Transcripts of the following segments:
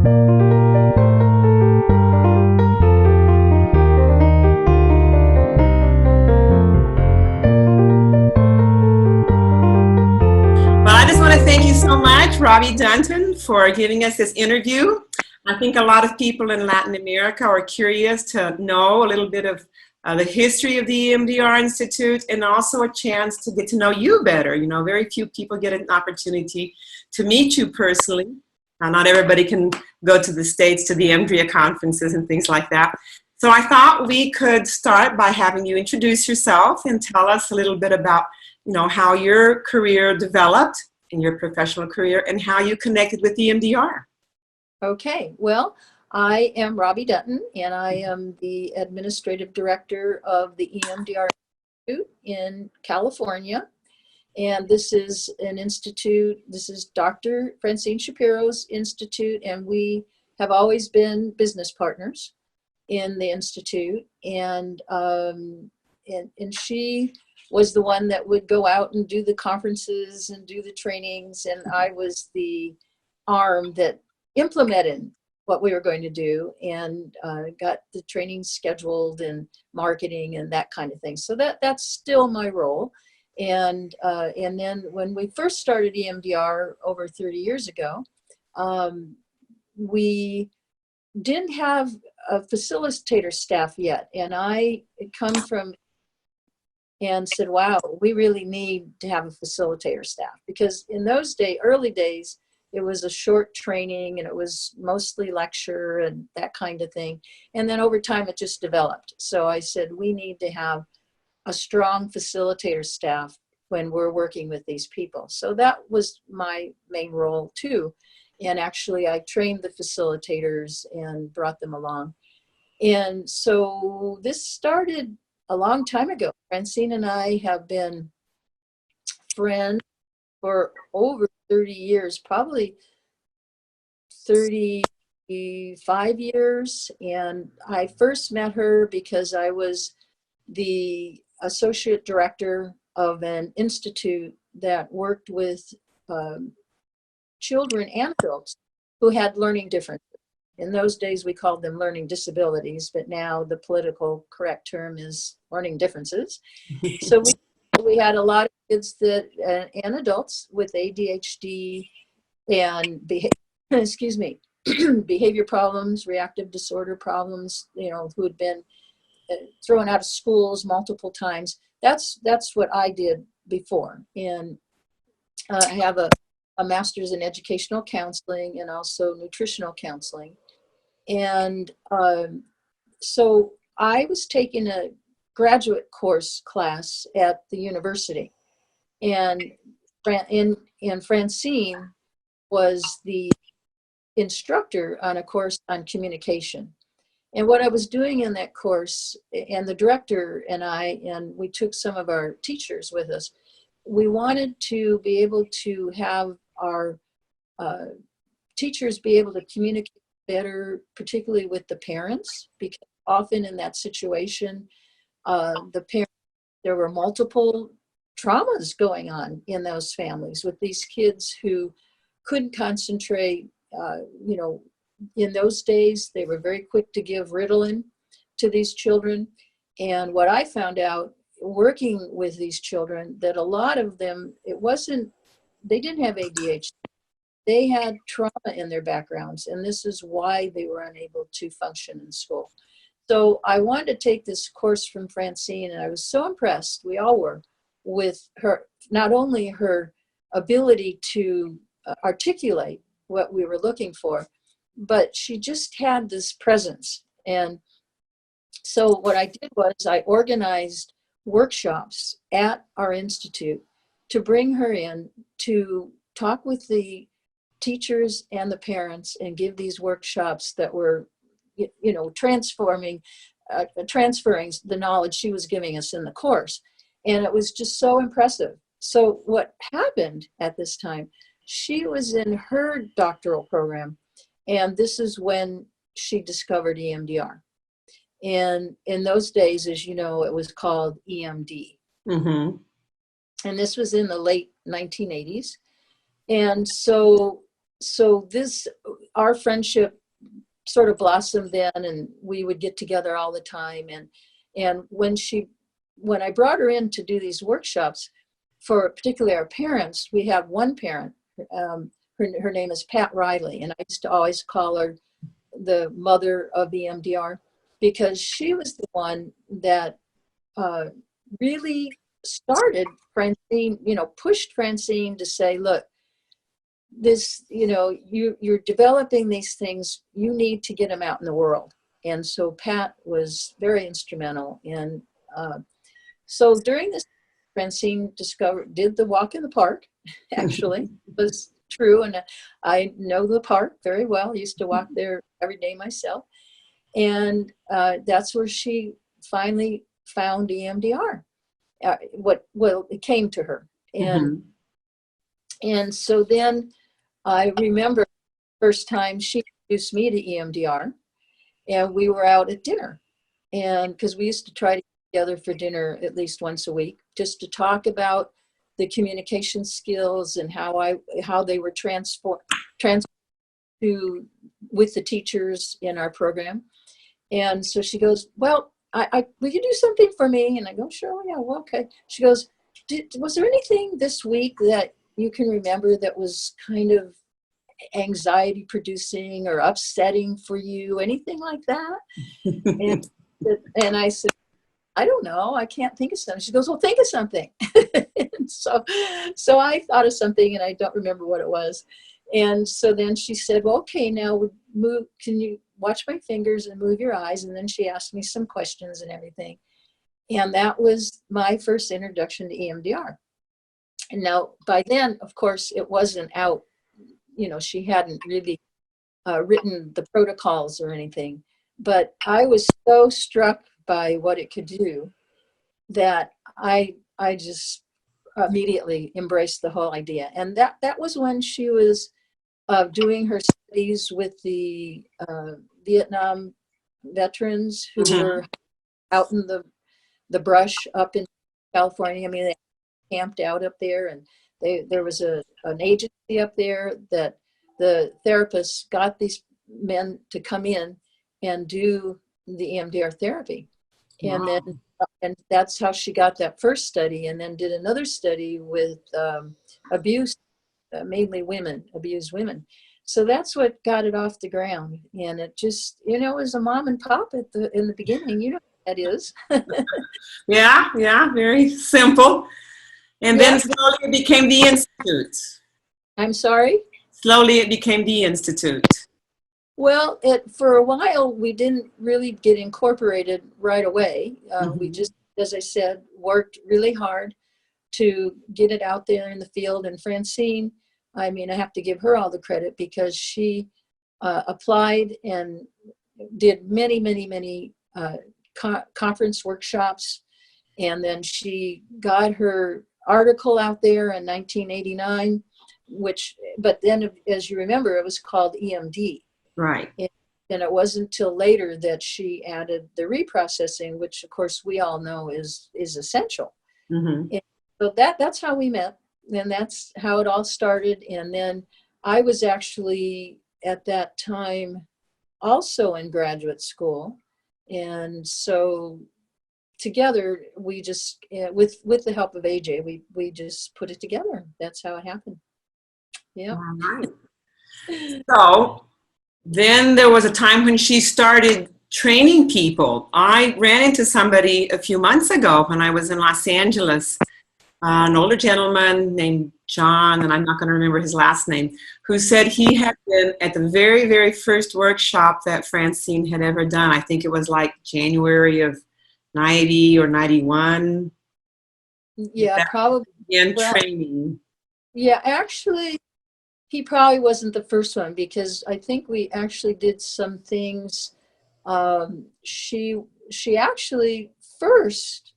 Well, I just want to thank you so much, Robbie Dunton, for giving us this interview. I think a lot of people in Latin America are curious to know a little bit of the history of the EMDR Institute, and also a chance to get to know you better. You know, very few people get an opportunity to meet you personally. Not everybody can go to the States to the EMDR conferences and things like that. So I thought we could start by having you introduce yourself and tell us a little bit about, you know, how your career developed in your professional career and how you connected with EMDR. Okay, well, I am Robbie Dunton, and I am the administrative director of the EMDR Institute in California. And this is an institute, this is Dr. Francine Shapiro's institute, and we have always been business partners in the institute. And she was the one that would go out and do the conferences and do the trainings, and I was the arm that implemented what we were going to do and got the training scheduled and marketing and that kind of thing. So that's still my role. And then when we first started EMDR over 30 years ago, we didn't have a facilitator staff yet. And I had come from and said, wow, we really need to have a facilitator staff, because in those early days, it was a short training and it was mostly lecture and that kind of thing. And then over time, it just developed. So I said, we need to have a strong facilitator staff when we're working with these people. So that was my main role too. And actually, I trained the facilitators and brought them along. And so this started a long time ago. Francine and I have been friends for over 30 years, probably 35 years. And I first met her because I was the associate director of an institute that worked with children and adults who had learning differences. In those days, we called them learning disabilities, but now the political correct term is learning differences. So we had a lot of kids that and adults with ADHD and behavior problems, reactive disorder problems, you know, who had been thrown out of schools multiple times. That's what I did before. And I have a master's in educational counseling and also nutritional counseling. And so I was taking a graduate course class at the university, and Francine was the instructor on a course on communication. And what I was doing in that course, and the director and we took some of our teachers with us, we wanted to be able to have our teachers be able to communicate better, particularly with the parents, because often in that situation, the parents, there were multiple traumas going on in those families with these kids who couldn't concentrate. You know, in those days, they were very quick to give Ritalin to these children. And what I found out working with these children, that a lot of them, they didn't have ADHD. They had trauma in their backgrounds, and this is why they were unable to function in school. So I wanted to take this course from Francine, and I was so impressed, we all were, with her, not only her ability to articulate what we were looking for, but she just had this presence. And so what I did was I organized workshops at our institute to bring her in to talk with the teachers and the parents and give these workshops that were, you know, transferring the knowledge she was giving us in the course. And it was just so impressive. So what happened at this time, she was in her doctoral program, and this is when she discovered EMDR. And in those days, as you know, it was called EMD. And this was in the late 1980s. And so so our friendship sort of blossomed then, and we would get together all the time. And when I brought her in to do these workshops, for particularly our parents, we have one parent, her name is Pat Riley, and I used to always call her the mother of EMDR, because she was the one that really started Francine, pushed Francine to say, look, this, you're developing these things, you need to get them out in the world. And so Pat was very instrumental. And so during this, Francine did the walk in the park, actually. It was true. And I know the park very well. I used to walk there every day myself. And that's where she finally found EMDR. It came to her. And so then I remember the first time she introduced me to EMDR, and we were out at dinner. And because we used to try to get together for dinner at least once a week, just to talk about the communication skills and how they were transferred with the teachers in our program. And so she goes, well, will you do something for me? And I go, sure, yeah, well, okay. She goes, was there anything this week that you can remember that was kind of anxiety producing or upsetting for you, anything like that? And I said, I don't know, I can't think of something. She goes, well, think of something. And so I thought of something, and I don't remember what it was. And so then she said, well, okay, now can you watch my fingers and move your eyes? And then she asked me some questions and everything. And that was my first introduction to EMDR. And now by then, of course, it wasn't out, she hadn't really written the protocols or anything, but I was so struck by what it could do that I just immediately embraced the whole idea. And that was when she was doing her studies with the Vietnam veterans who were out in the brush up in California. I mean, they camped out up there, and there was an agency up there that the therapists got these men to come in and do the EMDR therapy. And then, and that's how she got that first study, and then did another study with abuse, mainly abused women. So that's what got it off the ground. And it just, it was a mom and pop in the beginning. You know what that is. Yeah, very simple. And then slowly it became the Institute. I'm sorry? Slowly it became the Institute. Well, for a while, we didn't really get incorporated right away. We just, as I said, worked really hard to get it out there in the field. And Francine, I mean, I have to give her all the credit, because she applied and did many, many, many conference workshops. And then she got her article out there in 1989, but then, as you remember, it was called EMD. Right. And it wasn't until later that she added the reprocessing, which of course we all know is essential. And so that's how we met, and that's how it all started. And then I was actually at that time also in graduate school, and so together we just, with the help of AJ, we just put it together. That's how it happened. Yeah. All right. So then there was a time when she started training people. I ran into somebody a few months ago when I was in Los Angeles, an older gentleman named John, and I'm not going to remember his last name, who said he had been at the very, very first workshop that Francine had ever done. I think it was like January of 90 or 91. Yeah, probably. In training. Yeah, actually, he probably wasn't the first one, because I think we actually did some things. She actually first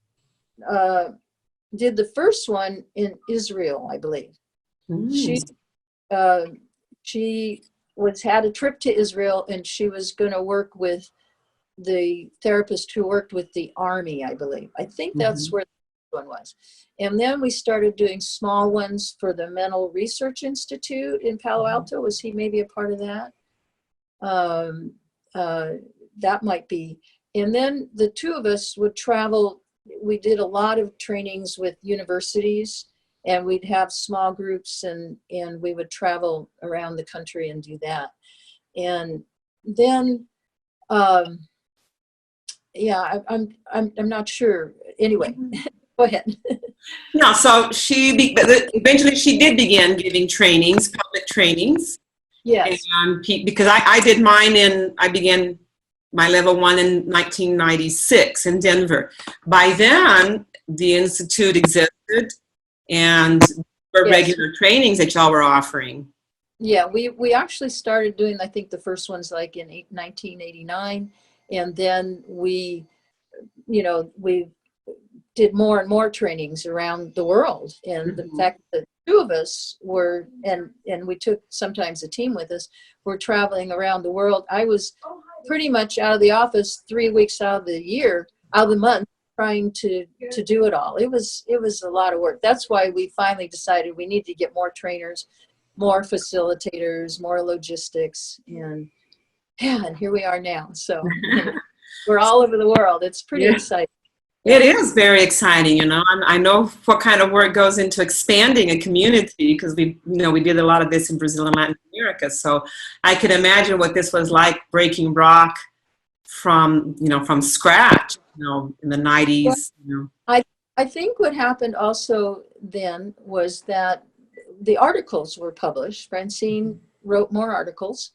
did the first one in Israel, I believe. She had a trip to Israel, and she was going to work with the therapist who worked with the army, I believe. I think that's where one was. And then we started doing small ones for the Mental Research Institute in Palo Alto. Was he maybe a part of that? That might be. And then the two of us would travel. We did a lot of trainings with universities, and we'd have small groups, and we would travel around the country and do that. And then, yeah, I'm not sure. Anyway, go ahead. Yeah, so eventually she did begin giving trainings, public trainings. Yes. And because I did mine I began my level 1 in 1996 in Denver. By then, the Institute existed, and there were regular trainings that y'all were offering. Yeah, we actually started doing, I think the first one's like in 1989, and then we did more and more trainings around the world. And the fact that two of us were, and we took sometimes a team with us, were traveling around the world. I was pretty much out of the office 3 weeks out of the month, trying to do it all. It was a lot of work. That's why we finally decided we need to get more trainers, more facilitators, more logistics, and here we are now. So we're all over the world. It's pretty exciting. It is very exciting, I know what kind of work goes into expanding a community, because we did a lot of this in Brazil and Latin America. So I can imagine what this was like, breaking rock from scratch, in the 90s. I think what happened also then was that the articles were published. Francine wrote more articles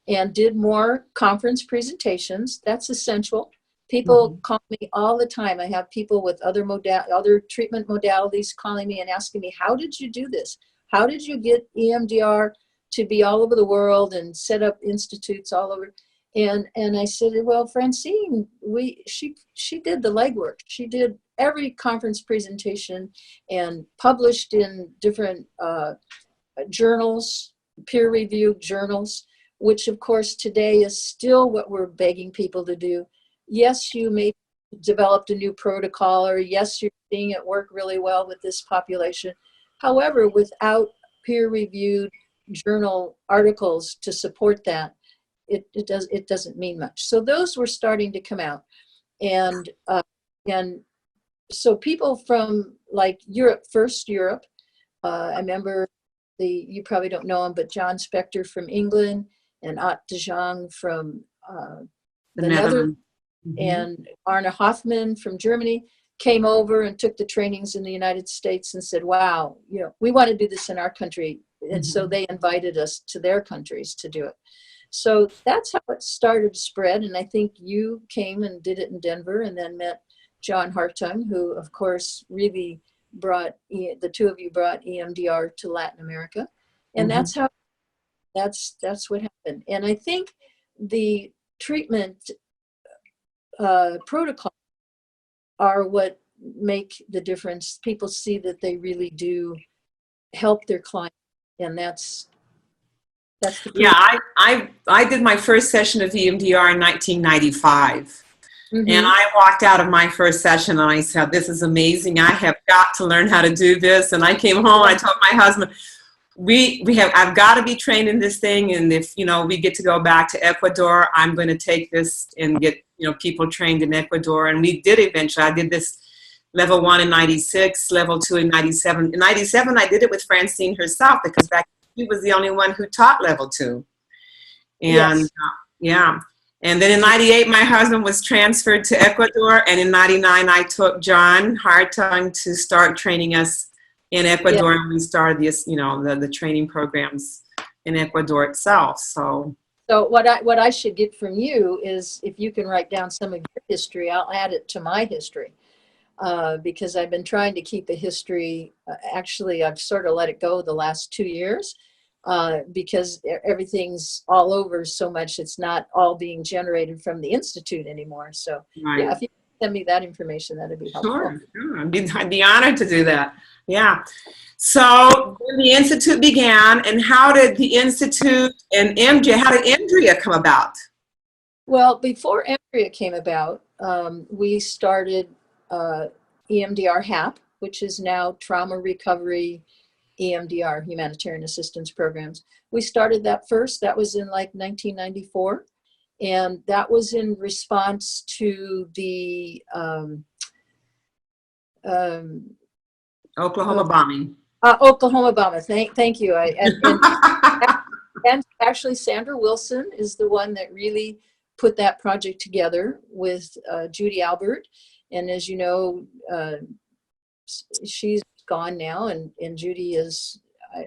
and did more conference presentations. That's essential. People call me all the time. I have people with other treatment modalities calling me and asking me, how did you do this? How did you get EMDR to be all over the world and set up institutes all over? And I said, well, Francine, she did the legwork. She did every conference presentation and published in different journals, peer-reviewed journals, which of course today is still what we're begging people to do. Yes, you may have developed a new protocol, or yes, you're seeing it work really well with this population. However, without peer-reviewed journal articles to support that, it doesn't mean much. So those were starting to come out, and so people from like Europe, I remember you probably don't know him, but John Spector from England and Ott de Jong from the Netherlands. And Arne Hoffman from Germany came over and took the trainings in the United States and said, wow, we want to do this in our country. And so they invited us to their countries to do it. So that's how it started to spread. And I think you came and did it in Denver, and then met John Hartung, who of course really the two of you brought EMDR to Latin America. And that's what happened. And I think the treatment protocol are what make the difference. People see that they really do help their client, and that's the I did my first session of EMDR in 1995, and I walked out of my first session and I said, this is amazing, I have got to learn how to do this. And I came home, I told my husband, I've got to be trained in this thing, and if we get to go back to Ecuador, I'm going to take this and get people trained in Ecuador. And we did eventually. I did this level 1 in 96, level 2 in 97. In 97, I did it with Francine herself, because back then she was the only one who taught level 2. And and then in 98, my husband was transferred to Ecuador, and in 99, I took John Hartung to start training us in Ecuador, and we started this, the training programs in Ecuador itself. So what I should get from you is, if you can write down some of your history, I'll add it to my history, because I've been trying to keep a history. Actually, I've sort of let it go the last 2 years, because everything's all over so much. It's not all being generated from the Institute anymore. So yeah, if you send me that information, that'd be helpful. Sure. I'd be honored to do that. Yeah. So the Institute began, and how did the Institute and how did EMDRIA come about? Well, before EMDRIA came about, we started EMDR HAP, which is now Trauma Recovery EMDR, Humanitarian Assistance Programs. We started that first. That was in like 1994. And that was in response to the Oklahoma bombing. Oklahoma bombing. Thank you. And actually, Sandra Wilson is the one that really put that project together with Judy Albert. And as you know, she's gone now, and Judy is,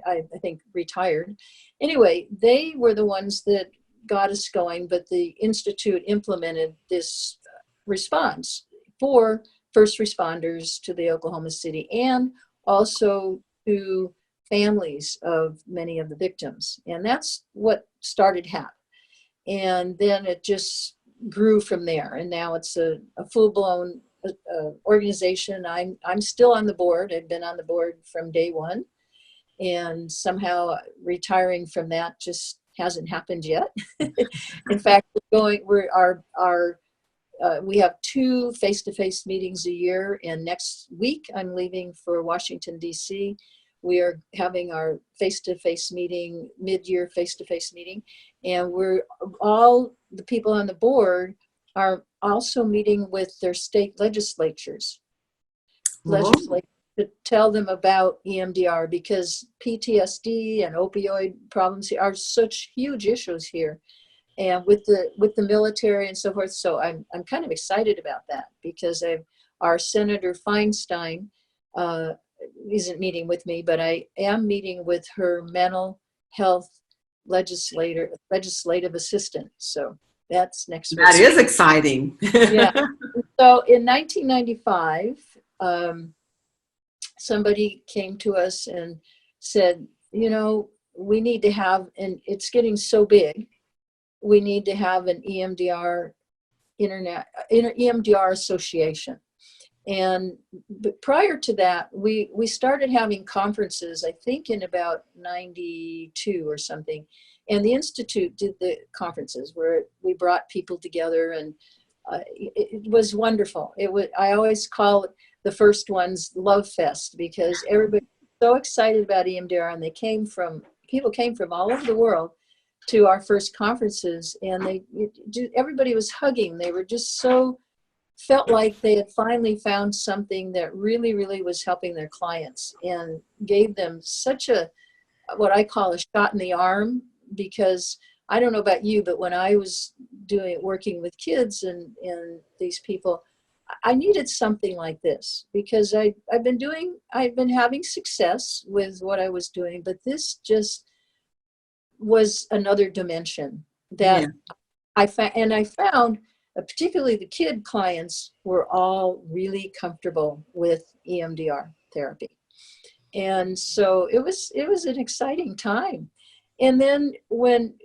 I think, retired. Anyway, they were the ones that got us going, but the Institute implemented this response for first responders to the Oklahoma City and also to families of many of the victims. And that's what started HAP. And then it just grew from there. And now it's a full-blown organization. I'm still on the board. I've been on the board from day one. And somehow retiring from that just hasn't happened yet. In fact, we have 2 face-to-face meetings a year, and next week I'm leaving for Washington, D.C. We are having our face-to-face meeting, mid-year face-to-face meeting, and all the people on the board are also meeting with their state legislatures. To tell them about EMDR, because PTSD and opioid problems are such huge issues here, and with the military and so forth. So I'm kind of excited about that, because our Senator Feinstein isn't meeting with me, but I am meeting with her mental health legislative assistant. So that's next week. That is exciting. Yeah. So in 1995. Somebody came to us and said, we need to have, and it's getting so big, we need to have an EMDR EMDR association. But prior to that, we started having conferences, I think in about 92 or something. And the Institute did the conferences where we brought people together, and it was wonderful. I always call it the first one's Love Fest, because everybody was so excited about EMDR, and people came from all over the world to our first conferences, and everybody was hugging. They were just felt like they had finally found something that really, really was helping their clients, and gave them such what I call a shot in the arm, because I don't know about you, but when I was working with kids and these people, I needed something like this, because I've been having success with what I was doing, but this just was another dimension that I found, particularly the kid clients were all really comfortable with EMDR therapy. And so it was an exciting time. And then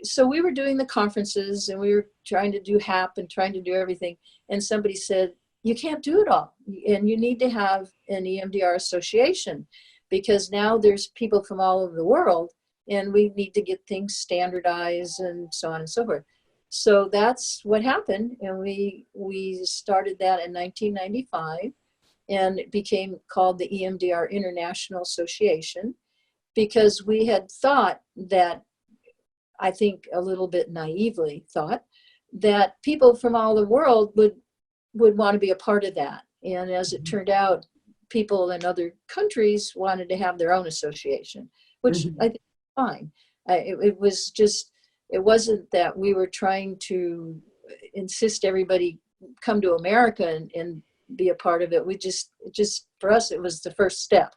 so we were doing the conferences, and we were trying to do HAP and trying to do everything. And somebody said, you can't do it all, and you need to have an EMDR association, because now there's people from all over the world, and we need to get things standardized and so on and so forth. So that's what happened, and we started that in 1995, and it became called the EMDR International Association, because we had thought that, I think a little bit naively thought, that people from all the world would want to be a part of that. And as it turned out, people in other countries wanted to have their own association, which I think is fine. It wasn't that we were trying to insist everybody come to America and be a part of it. For us, it was the first step.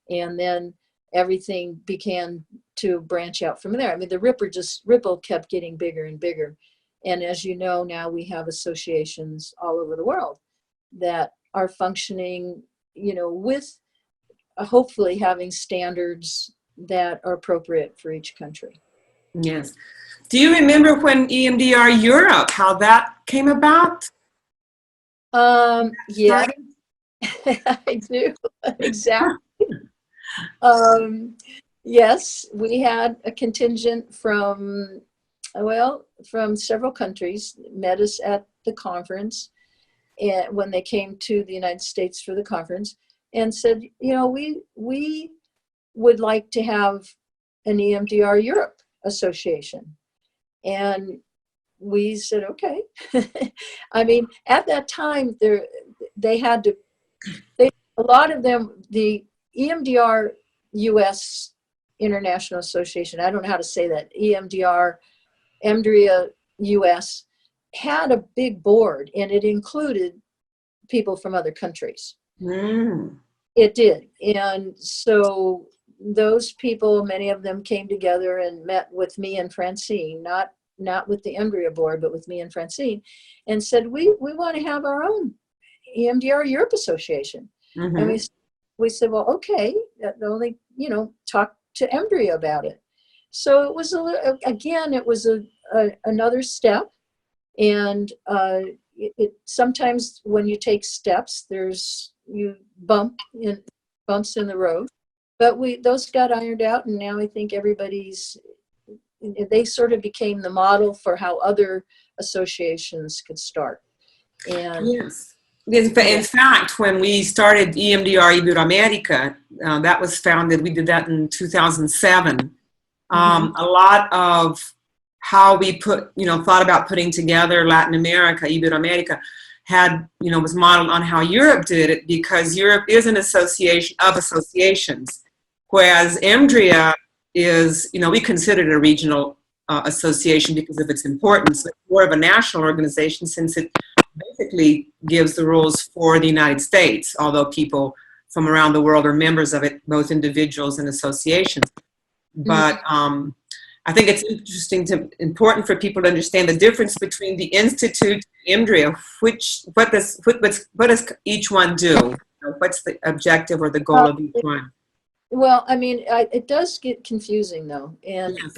And then everything began to branch out from there. I mean, the ripple kept getting bigger and bigger. And as you know, now we have associations all over the world that are functioning, with hopefully having standards that are appropriate for each country. Yes. Do you remember when EMDR Europe, how that came about? Yeah, I do. Exactly. Yes, we had a contingent from several countries met us at the conference. and when they came to the United States for the conference, and said, we would like to have an EMDR Europe association. And we said, okay. I mean, at that time, a lot of them, the EMDR US International Association, I don't know how to say that, EMDR US, had a big board, and it included people from other countries. Mm. It did. And so those people, many of them came together and met with me and Francine, not with the EMDR board, but with me and Francine, and said, we want to have our own EMDR Europe Association. Mm-hmm. And we said, well, okay, only, talk to EMDR about it. So it was another step. And sometimes when you take steps, you bumps in the road, but those got ironed out, and now I think they sort of became the model for how other associations could start. And yes. In fact, when we started EMDR Iberoamerica, that was founded, we did that in 2007. Mm-hmm. A lot of how we thought about putting together Latin America, Iberoamerica, was modeled on how Europe did it, because Europe is an association of associations, whereas EMDR is, we consider it a regional association because of its importance, but more of a national organization, since it basically gives the rules for the United States, although people from around the world are members of it, both individuals and associations. But I think it's important for people to understand the difference between the Institute and EMDR. What does each one do? What's the objective or the goal of each one? Well, I mean, it does get confusing, though, and yes.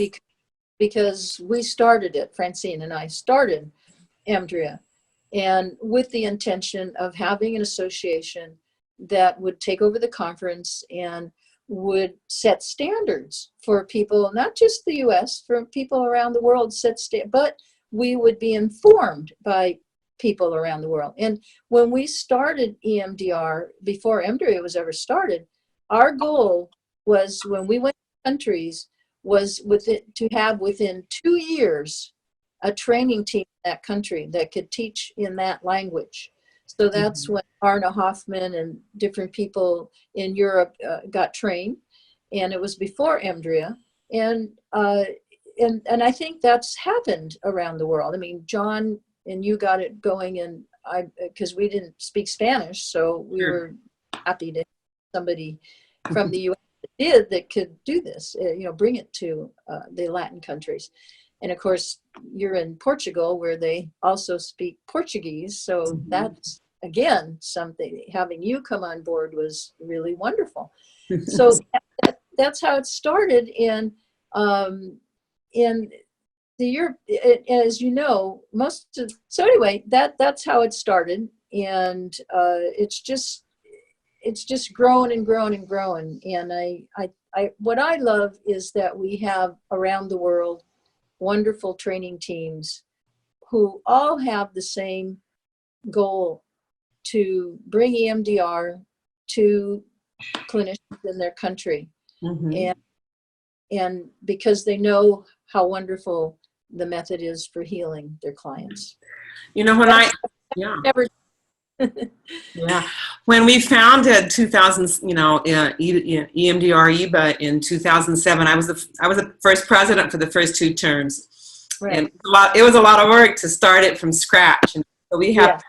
because we started it, Francine and I started EMDR, and with the intention of having an association that would take over the conference and would set standards for people, not just the U.S., for people around the world, but we would be informed by people around the world. And when we started EMDR, before EMDR was ever started, our goal was, when we went to countries, was to have within 2 years a training team in that country that could teach in that language. So that's when Arne Hoffman and different people in Europe got trained, and it was before EMDR. And I think that's happened around the world. I mean, John and you got it going, and because we didn't speak Spanish, so we were happy to have somebody from the U.S. that could do this, bring it to the Latin countries. And of course, you're in Portugal, where they also speak Portuguese. So that's, again, something. Having you come on board was really wonderful. So that's how it started. And in the Europe, as you know, so anyway, that's how it started. And it's just grown and grown and grown. And what I love is that we have around the world wonderful training teams who all have the same goal, to bring EMDR to clinicians in their country. And because they know how wonderful the method is for healing their clients. When we founded EMDR IBA in 2007, I was the first president for the first 2 terms. Right. And it was a lot of work to start it from scratch. And so we have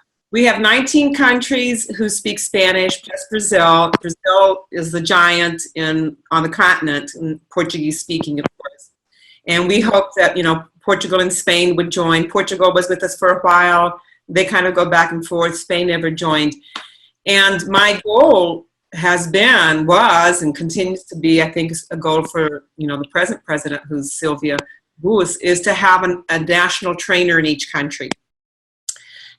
19 countries who speak Spanish, plus Brazil. Brazil is the giant on the continent, and Portuguese speaking, of course. And we hope that, Portugal and Spain would join. Portugal was with us for a while. They kind of go back and forth. Spain never joined. And my goal was, and continues to be, I think, a goal for, the present president, who's Sylvia Boos, is to have a national trainer in each country.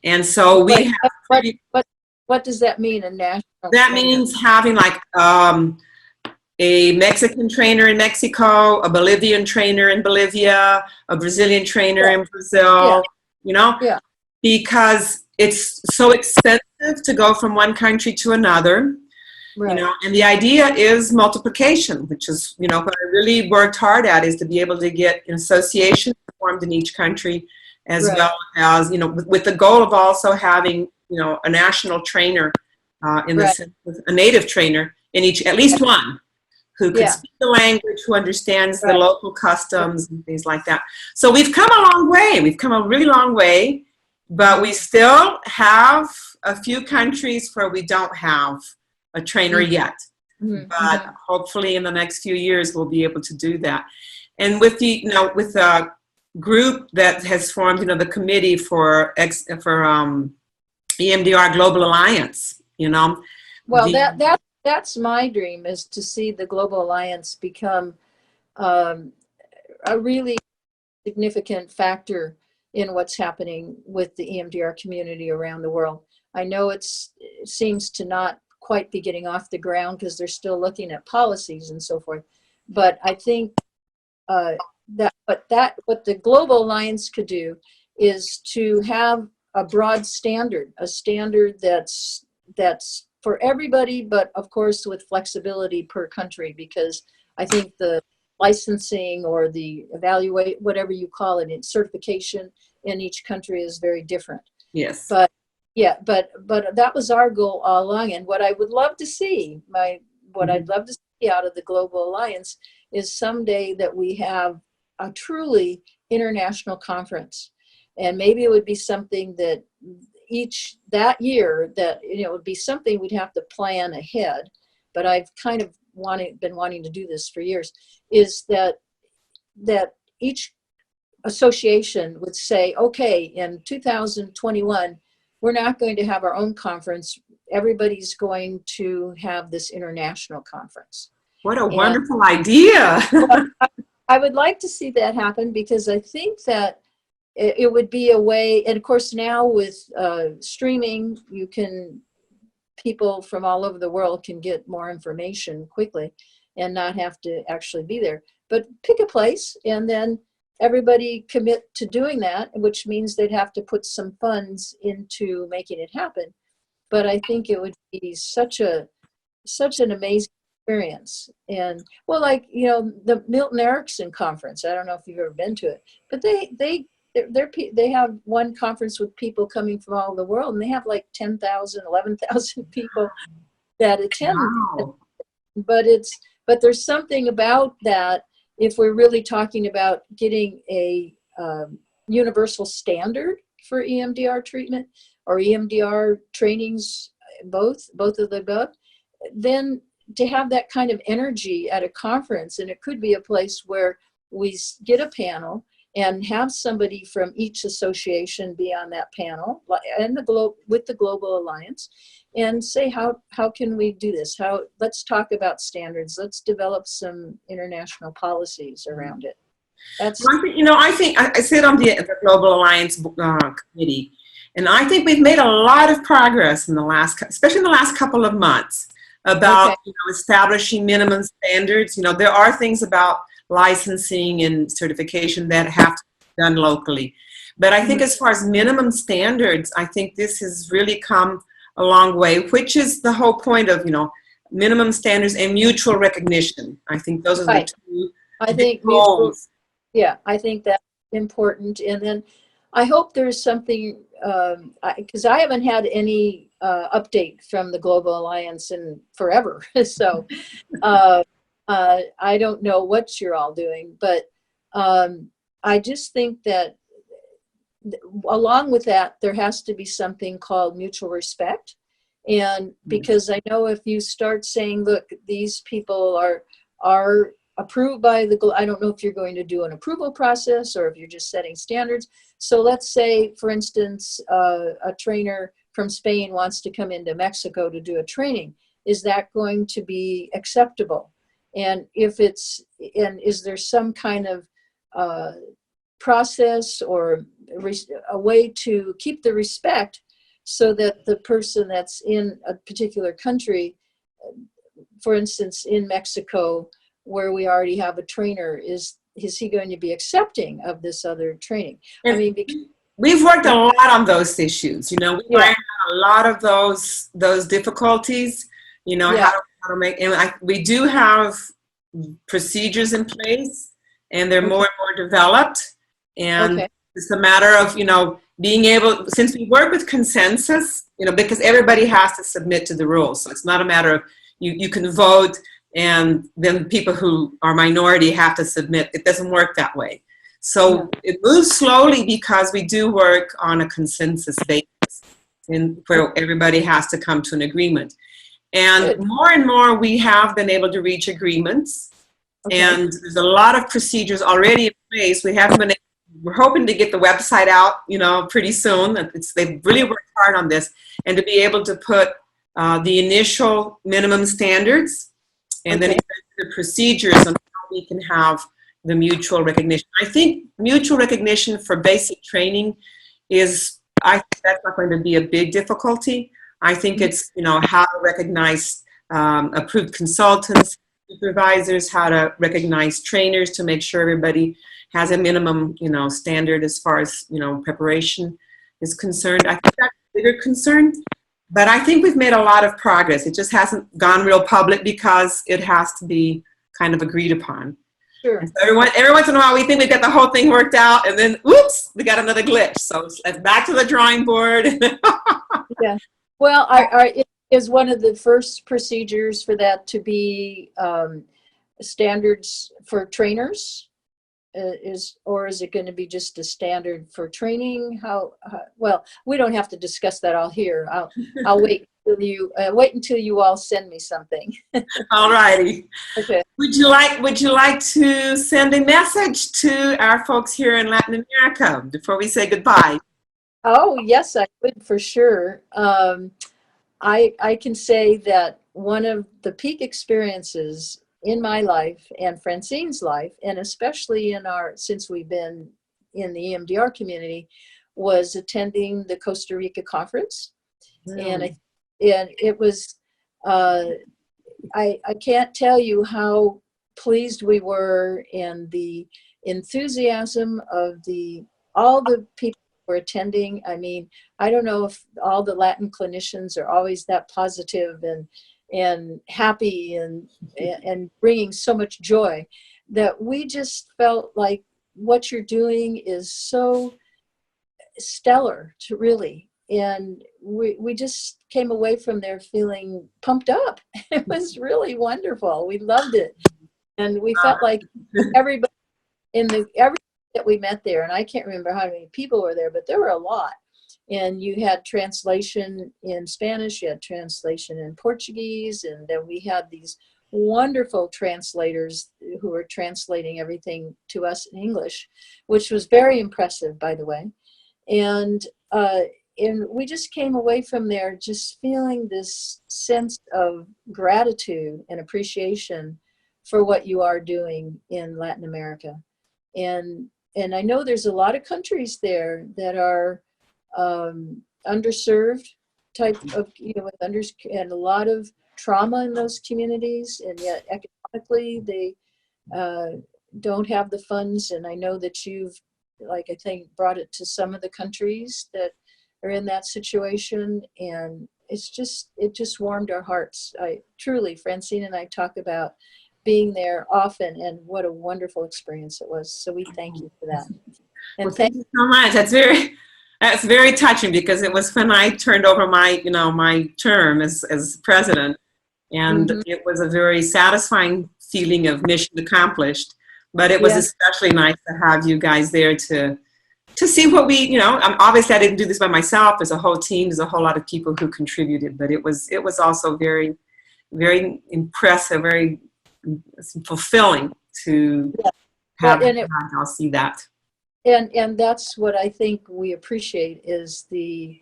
And so what does that mean, a national That trainer? means having like a Mexican trainer in Mexico, a Bolivian trainer in Bolivia, a Brazilian trainer in Brazil, because it's so expensive to go from one country to another. Right. You know, and the idea is multiplication, which is, you know, what I really worked hard at, is to be able to get an association formed in each country, as Right. well as, you know, with the goal of also having, you know, a national trainer in the Right. sense of a native trainer in each, at least one, who could Yeah. speak the language, who understands the Right. local customs and things like that. So we've come a long way. We've come a really long way, but we still have a few countries where we don't have a trainer yet. Mm-hmm. But hopefully in the next few years we'll be able to do that. And with the, you know, with a group that has formed, you know, the committee for EMDR Global Alliance, you know. Well, that's my dream, is to see the Global Alliance become a really significant factor in what's happening with the EMDR community around the world. I know it seems to not quite be getting off the ground because they're still looking at policies and so forth. But I think what the Global Alliance could do is to have a broad standard, a standard that's for everybody, but of course with flexibility per country, because I think the licensing or the evaluate, whatever you call it, in certification in each country is very different. Yes. But yeah, but that was our goal all along. And what I would love to see, I'd love to see out of the Global Alliance is someday that we have a truly international conference. And maybe it would be something that that year, that, you know, it would be something we'd have to plan ahead. But I've kind of been wanting to do this for years, is that each association would say, okay, in 2021, we're not going to have our own conference. Everybody's going to have this international conference. What a wonderful idea. I would like to see that happen, because I think that it would be a way, and of course now with streaming, people from all over the world can get more information quickly and not have to actually be there. But pick a place and then everybody commit to doing that, which means they'd have to put some funds into making it happen. But I think it would be such an amazing experience. And well, like, you know, the Milton Erickson conference, I don't know if you've ever been to it, but they have one conference with people coming from all over the world, and they have like 10,000, 11,000 people that attend. Wow. But there's something about that, if we're really talking about getting a universal standard for EMDR treatment or EMDR trainings, both of the above, then to have that kind of energy at a conference, and it could be a place where we get a panel and have somebody from each association be on that panel and with the Global Alliance, and say, how can we do this? Let's talk about standards. Let's develop some international policies around it. That's, you know, I think I sit on the Global Alliance committee, and I think we've made a lot of progress especially in the last couple of months, about you know, establishing minimum standards. You know, there are things about licensing and certification that have to be done locally. But I think as far as minimum standards, I think this has really come a long way, which is the whole point of, you know, minimum standards and mutual recognition. I think those are the two goals. I think that's important. And then I hope there's something, because I haven't had any update from the Global Alliance in forever. So I don't know what you're all doing, but I just think that along with that, there has to be something called mutual respect. And because I know if you start saying, look, these people are approved by I don't know if you're going to do an approval process or if you're just setting standards. So let's say, for instance, a trainer from Spain wants to come into Mexico to do a training. Is that going to be acceptable? And is there some kind of process or a way to keep the respect so that the person that's in a particular country, for instance, in Mexico, where we already have a trainer, is he going to be accepting of this other training? I mean, we've worked a lot on those issues. You know, we Yeah. ironed out a lot of those difficulties. You know, Yeah. how to make, and we do have procedures in place, and they're more and more developed. And Okay. it's a matter of, you know, being able, since we work with consensus, you know, because everybody has to submit to the rules. So it's not a matter of you can vote and then people who are minority have to submit. It doesn't work that way. So it moves slowly because we do work on a consensus basis and where everybody has to come to an agreement. And more we have been able to reach agreements. Okay. And there's a lot of procedures already in place. We're hoping to get the website out, you know, pretty soon. They've really worked hard on this, and to be able to put the initial minimum standards and then the procedures on how we can have the mutual recognition. I think mutual recognition for basic training I think that's not going to be a big difficulty. I think it's, you know, how to recognize approved consultants, supervisors, how to recognize trainers to make sure everybody has a minimum, you know, standard as far as, you know, preparation is concerned. I think that's a bigger concern, but I think we've made a lot of progress. It just hasn't gone real public because it has to be kind of agreed upon. Sure. So every once in a while we think we've got the whole thing worked out, and then, whoops, we got another glitch. So let's back to the drawing board. Yeah. Well, is one of the first procedures for that to be standards for trainers? Or is it going to be just a standard for training? Well, we don't have to discuss that all here. I'll wait until you all send me something. All righty. Okay. Would you like to send a message to our folks here in Latin America before we say goodbye? Oh, yes, I would, for sure. I can say that one of the peak experiences in my life and Francine's life, and especially since we've been in the EMDR community, was attending the Costa Rica conference. And it was, I can't tell you how pleased we were, and the enthusiasm of all the people who were attending. I mean, I don't know if all the Latin clinicians are always that positive and happy and bringing so much joy, that we just felt like what you're doing is so stellar, really. And we just came away from there feeling pumped up. It was really wonderful. We loved it. And we felt like everybody that we met there, and I can't remember how many people were there, but there were a lot. And you had translation in Spanish, you had translation in Portuguese, and then we had these wonderful translators who were translating everything to us in English, which was very impressive, by the way. And we just came away from there just feeling this sense of gratitude and appreciation for what you are doing in Latin America. And I know there's a lot of countries there that are underserved type of, you know, and a lot of trauma in those communities, and yet economically they don't have the funds. And I know that you've, like, I think, brought it to some of the countries that are in that situation, and it just warmed our hearts. Truly, Francine and I talk about being there often, and what a wonderful experience it was. So we thank you for that. And well, thank you so much. That's very touching, because it was when I turned over my term as president, and it was a very satisfying feeling of mission accomplished. But it was especially nice to have you guys there to see what we, you know, obviously I didn't do this by myself. There's a whole team. There's a whole lot of people who contributed. But it was also very, very impressive, very fulfilling to have. I'll see that. And that's what I think we appreciate, is the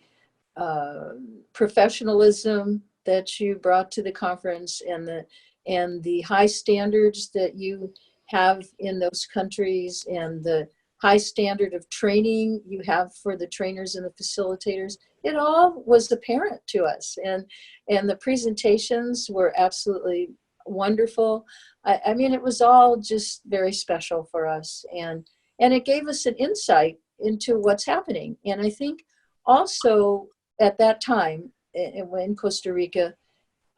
professionalism that you brought to the conference, and the high standards that you have in those countries, and the high standard of training you have for the trainers and the facilitators. It all was apparent to us, and the presentations were absolutely wonderful. I mean, it was all just very special for us, and it gave us an insight into what's happening. And I think also at that time in Costa Rica,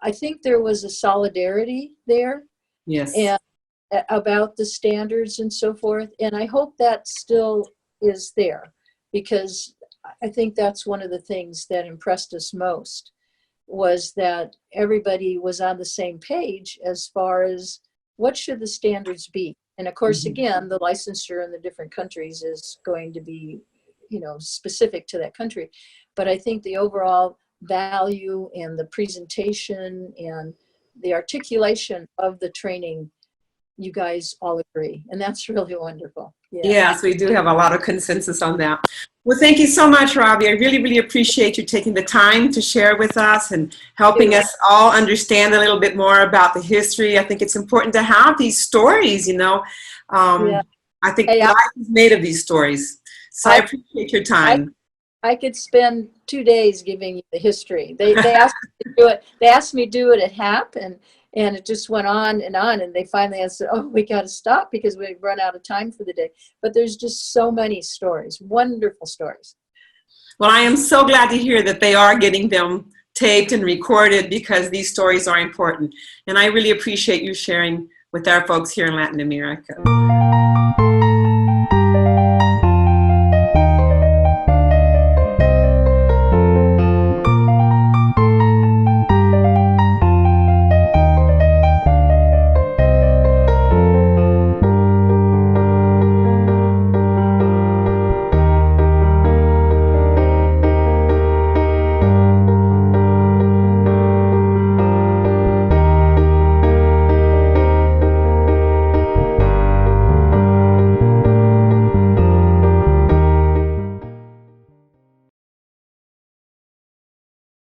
I think there was a solidarity there. Yes. And about the standards and so forth. And I hope that still is there, because I think that's one of the things that impressed us most, was that everybody was on the same page as far as what should the standards be. And of course, again, the licensure in the different countries is going to be, you know, specific to that country. But I think the overall value and the presentation and the articulation of the training, you guys all agree. And that's really wonderful. Yeah. Yes, we do have a lot of consensus on that. Well, thank you so much, Robbie. I really, really appreciate you taking the time to share with us and helping us all understand a little bit more about the history. I think it's important to have these stories, you know. I think life is made of these stories. So I appreciate your time. I could spend 2 days giving you the history. They asked me to do it. They asked me to do it at HAP, and it just went on, and they finally said, oh, we got to stop because we've run out of time for the day. But there's just so many stories, wonderful stories. Well, I am so glad to hear that they are getting them taped and recorded, because these stories are important. And I really appreciate you sharing with our folks here in Latin America.